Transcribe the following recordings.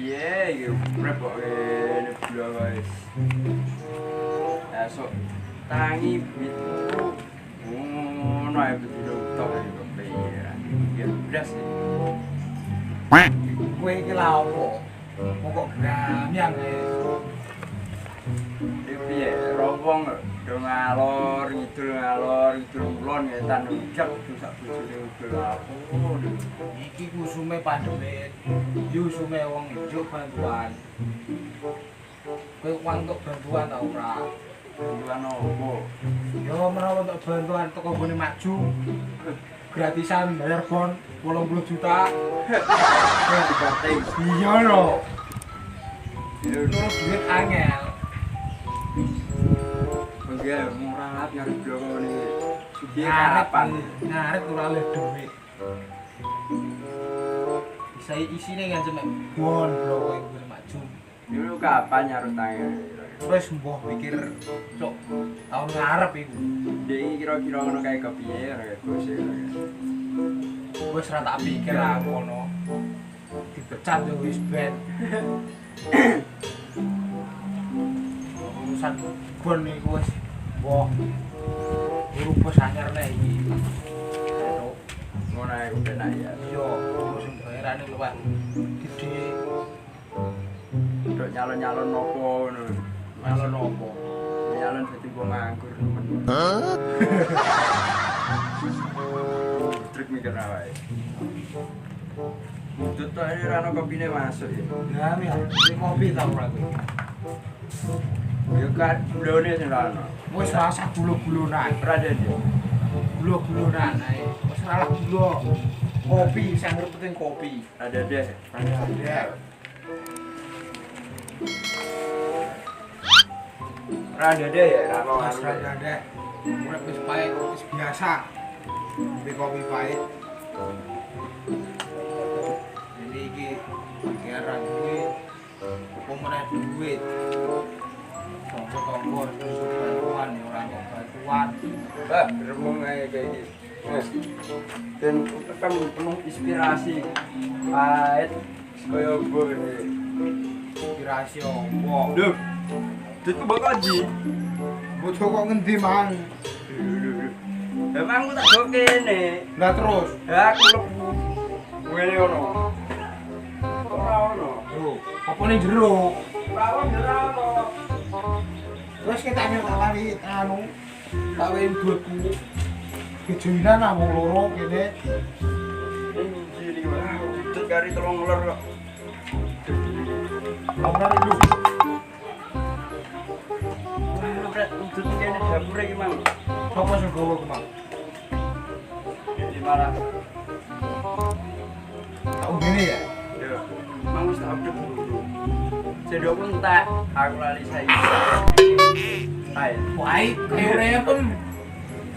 piye iki urip kok ngene bla guys. Esuk tangi pitu. Ngono ae pitu tok iki kok piye. Ya blas iki. Kowe iki lha opo? Kok ganyang e. Iki piye rompong do ngalor ngidul kulon ngetan ujak sak bojone udul aku. Iki kusume pandemit. Yusume wong njuk bantuan. Kowe wantuk bantuan ta ora? Bantuan opo? Yo menawa untuk bantuan teko gone maju. Gratisan bayar bon 80 juta. Iya lho. Terus duit angel. Enggak murah nyari bloko ini. Sugi Ngaret kapan? ngaret ora oleh duit. Bisa isine kan cuma bon bloko iku maju. Dulu kapan nyarut tangan? Wis mbah mikir cok tahun ngarep iku. Dek kira-kira ngono kae kepiye ora bos e. Wis ra tak pikir aku ngono. Dipecat yo wis ben. Urusan bon iku wis mbah. Guru bos anyar nek iki. Ngono ae udah nak ya. Yo, sing bayarane luwih gede. Dok nyalon-nyalon nopo ngono. Nyalon opo? Nyalon dadi wong nganggur nemen. Trik mikir awake. Udut tok ini rano kopine masuk ya. Ya, ya. Iki kopi ta ora kowe? Ya kan blone sing rano. Wis rasa gula-gulunan. Ora ada dia. Gula-gulunan ae. Wis ora gula. Kopi, sing penting kopi. Ada dia. Ya. Ora ada dia ya rano Mas anu. ra ada. Urip wis pahit, wis biasa. Kopi kopi pahit. Jadi iki pikiran duit. Apa meneh duit. Tonggo-tonggo disuruh bantuan ya ora kok bantuan. Mbak, remung aja kayak gitu. Dan kan penuh inspirasi. Pahit, kaya gue ini. Inspirasi opo? Duh, itu bakal ji. Butuh kok ngendi mang? Emang aku tak jauh kene. Lah terus? Ya aku lebu. Gue ini ono. Ora ono. Lho, apa ning jero? Ora ono. Terus kita nyelawani anu kawin duitku. Kejoinan ah wong loro kene. Ini gini wah. Itu kari tolong ular kok. Ora lu. Berat untuk kene dapur iki mang. Sopo sing gowo ku mang? Di malah. Tau gini ya? Yo, mang wis tak update dulu. Sendok pun tak aku lali saya. Hai. Baik, kayaknya pun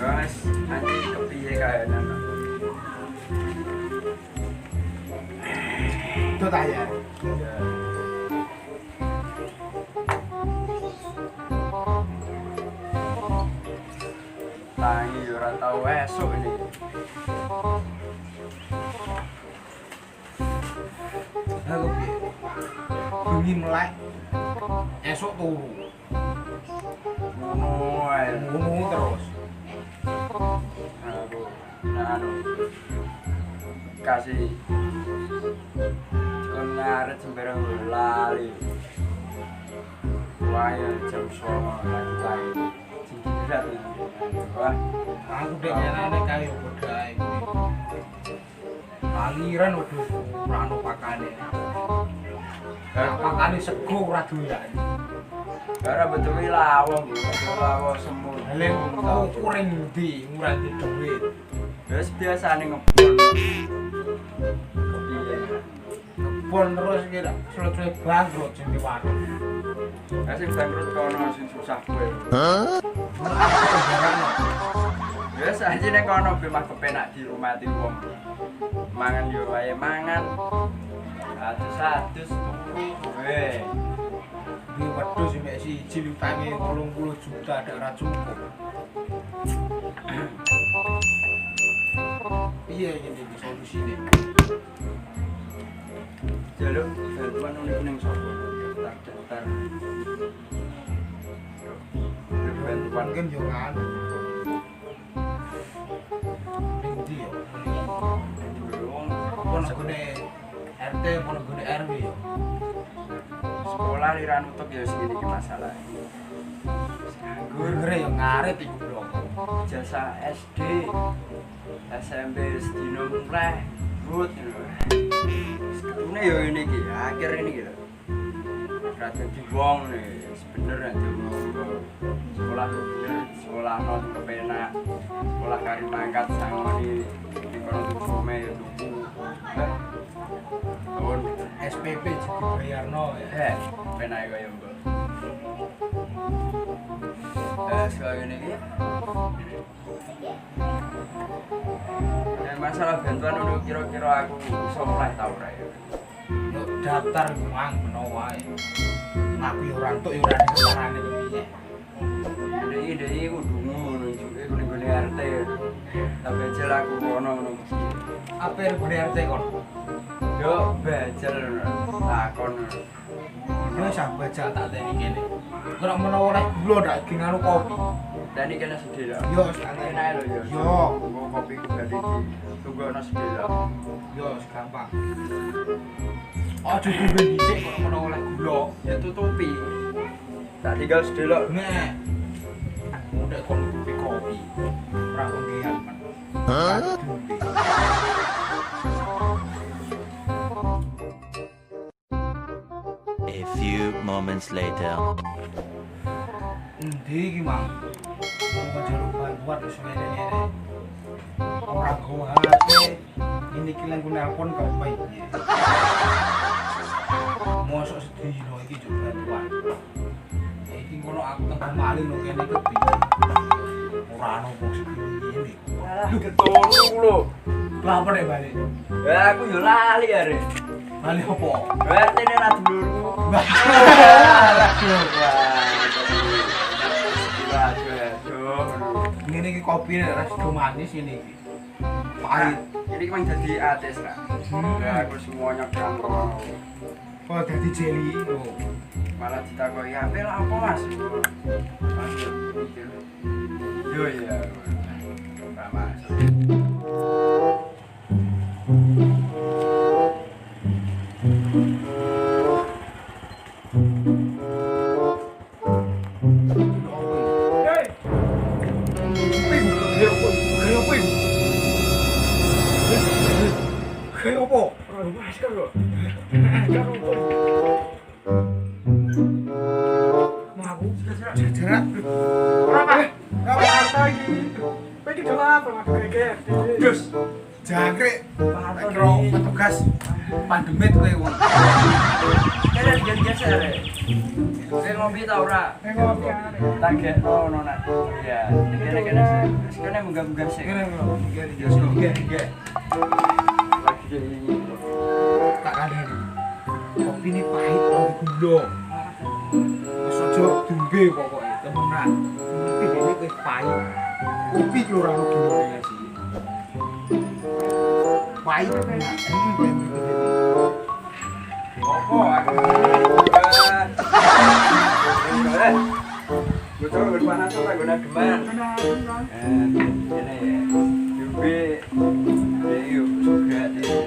Guys, nanti kepiye kae nana. itu tanya. Ya. Tangi ora tau esuk ini. Aku piye? Bengi melek. Esok turu. Ngono ae. Ngono terus. Aku anu kasih kon ngaret sembarang lali. Wah, jam 09.00 lagi. Berat. Wah, Aku dek nyane kaya bodhae. Aliran waduh ora ono pakane. Pakane sego ora doyan. gara betul lawang, lawang semua. Lek tau kuring ndi ngurani dhuwit. Wis biasane ngebon. Iya. Kebon terus kira sulit-sulit bangkrut sing di warung. Kasih bangkrut kono sing susah kowe. Wis aja nek kono be mah kepenak di rumah ti wong. Mangan yo wae mangan. Adus-adus weh. Di wedhus mek siji utange 30 juta dak ora cukup. Piye iki solusine? jaluk bantuan ning sapa daftar bantuan Mungkin yo kan. Ning ndi yo? Pon gone RT pon gone RW yo. sekolah liran utuk ya segini iki masalah. Ngure yo ngarit iku, Bro. Jasa SD, SMP sedino murah, but ketune yo ini iki, akhir ini gitu. Rada diwong nih, sebenernya tuh sekolah bener, sekolah non kepenak, sekolah kari mangkat sangoni di kono tuh come yo tuku. Tahun SPP jadi bayarno ya. penak kaya mbok. Sekolah ini iki. Masalah bantuan udah kira-kira aku bisa mulai tau ra ya. Lo daftar mang meno wae. Ngaku yo ora entuk yo ora ada carane piye. Ide kudu ngono juga kudu gone RT. Tapi aja aku ngono iki. Apa yang gone RT kon? Yo bajel takon. Yo sak baca tak teni kene. Kok menawa oleh gula ndak nganu kopi. Dan iki kena sedih. Yo santai Enak lho yo. Yo. Nggo kopi ku gak iki. Tunggu ana sedih. Yo gampang. Aja kuwi dhisik kok menawa oleh gula. Ya tutupi. Tak tinggal sedih lho. Nek udah kon tutupi kopi. Ora penggian men. A few moments later. Endi iki, Mang? Mau jaluk bantuan wis ngene-ngene. Ora go HP. Ini ki lan nelpon kok bae. Mosok sedino iki juk bantuan. Iki ngono aku teng maling nang kene iki piye. Ora ono wong sedino ngene. Alah ketolu lho. Lah apa nek balik? Ya aku yo lali are. Balik opo? Berarti ra dulurku. Ngene iki kopine ras do manis ini iki. Pahit. Ini memang jadi artis lah. Ya aku semuanya kanggo. Oh dadi jeli itu. Malah ditakoki HP lah apa Mas? Mas mikir. Yo ya. Ora masuk. Hei. Ping, kayak apa ini? Kayak apa? Masker kok. Mau jarak. Berapa? Berapa lagi? Pergi jalan apa? Geger. Terus jangkrik. Kira petugas pandemit kowe wong. Kene geser. Saya ngopi ta ora? Ngopi. Tak gekno nona. Ya, kene kene munggah-munggah sik. Kene lho, nggih. Lagi ini. Tak kandhani. Kopi ini pahit karo gula. Wis aja dumbe pokoke temenan. Iki dene wis pahit. Kopi ki ora ono gulane sih. Pahit tenan. Iki kowe iki. Opo aku. Bocor berpanas ora guna geman. Ini ya. Dumbe. Ayo juga deh.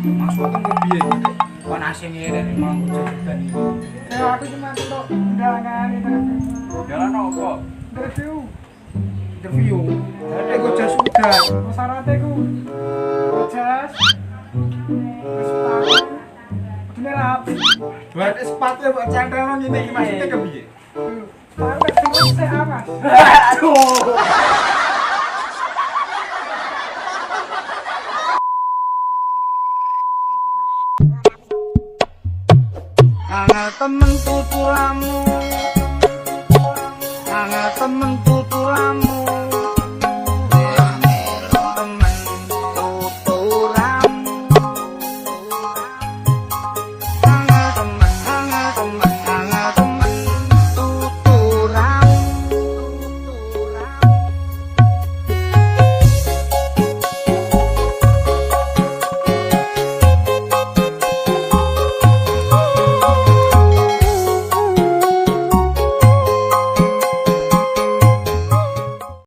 Maksudnya kopi ya gitu. Panasnya ngene memang jajan iki. Aku cuma untuk undangan itu. Jalan opo? Interview. Interview. Ego jas udan. Syaratnya ku jas. Sepatu. Ini rapi. Buat sepatu buat candrangan ini maksudnya kepiye? Sepatu terus saya Mas. Aduh. Angel temen tutulamu. Angel temen